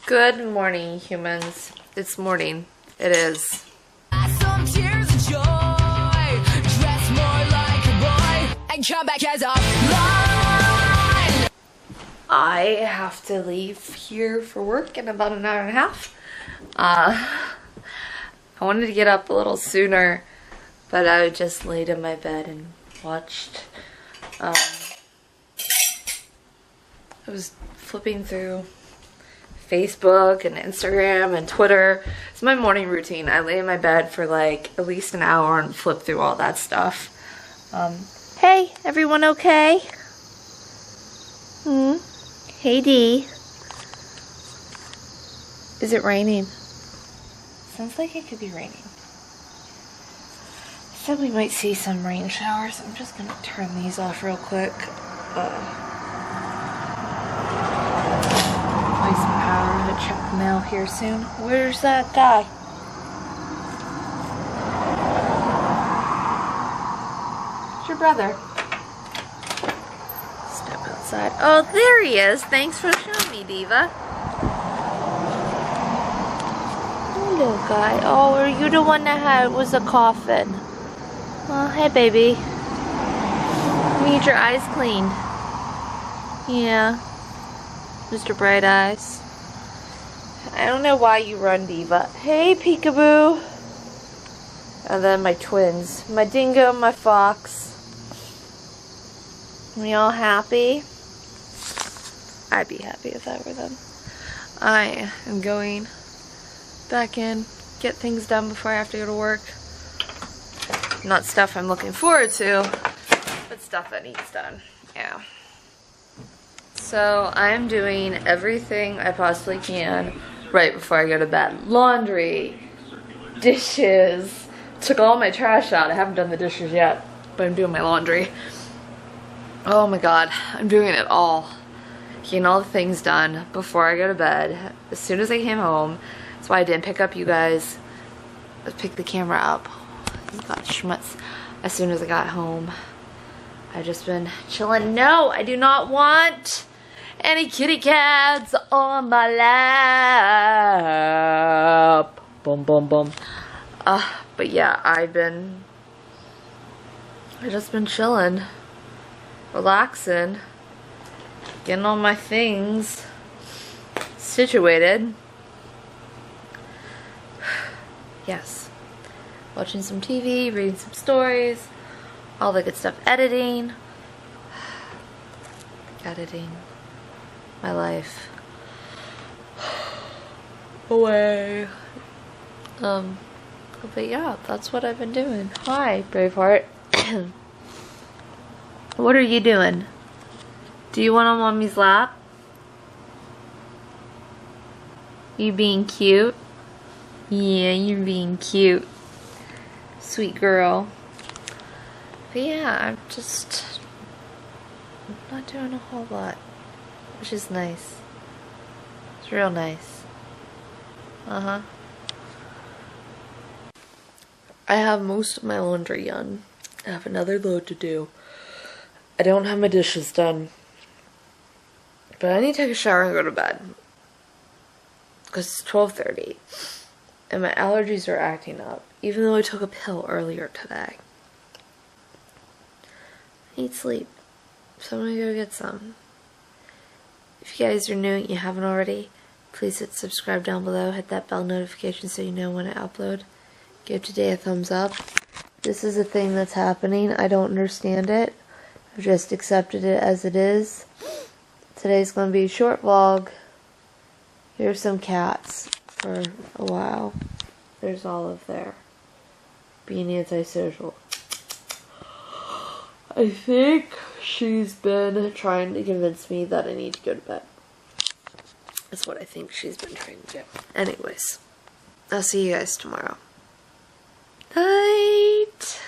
Good morning, humans. It's morning. It is. Some tears of joy, dress more like a boy, and come back as a line. I have to leave here for work in about an hour and a half. I wanted to get up a little sooner, but I just laid in my bed and watched. I was flipping through Facebook and Instagram and Twitter. It's my morning routine. I lay in my bed for like at least an hour and flip through all that stuff. Hey, everyone okay? Hey, Dee. Is it raining? Sounds like it could be raining. Said we might see some rain showers. I'm just gonna turn these off real quick. Some power to check the mail here soon. Where's that guy? It's your brother. Step outside. Oh, there he is. Thanks for showing me, Diva. Hello, guy. Oh, are you the one that was a coffin? Oh, hey, baby. Need your eyes cleaned. Yeah. Mr. Bright Eyes. I don't know why you run, Diva. Hey, Peekaboo. And then my twins. My dingo and my fox. We all happy? I'd be happy if I were them. I am going back in, get things done before I have to go to work. Not stuff I'm looking forward to, but stuff that needs done. Yeah. So I'm doing everything I possibly can right before I go to bed. Laundry, dishes, took all my trash out. I haven't done the dishes yet, but I'm doing my laundry. Oh my god, I'm doing it all. Getting all the things done before I go to bed. As soon as I came home, that's why I didn't pick up you guys. Pick the camera up. Got schmutz. As soon as I got home, I've just been chilling. No, I do not want any kitty cats on my lap. Boom, boom, boom. But yeah, I've just been chilling, relaxing, getting all my things situated. Yes. Watching some TV, reading some stories, all the good stuff. Editing. My life away. But yeah, that's what I've been doing. Hi, Braveheart. What are you doing? Do you want on Mommy's lap? You being cute? Yeah, you're being cute. Sweet girl. But yeah, I'm just not doing a whole lot, which is nice. It's real nice. I have most of my laundry done. I have another load to do. I don't have my dishes done, but I need to take a shower and go to bed because it's 12:30 and my allergies are acting up, even though I took a pill earlier today. I need sleep. So I'm gonna go get some. If you guys are new and you haven't already, please hit subscribe down below. Hit that bell notification so you know when I upload. Give today a thumbs up. This is a thing that's happening. I don't understand it. I've just accepted it as it is. Today's gonna be a short vlog. Here's some cats for a while. There's Olive there. Being antisocial. I think she's been trying to convince me that I need to go to bed. That's what I think she's been trying to do. Anyways, I'll see you guys tomorrow. Night!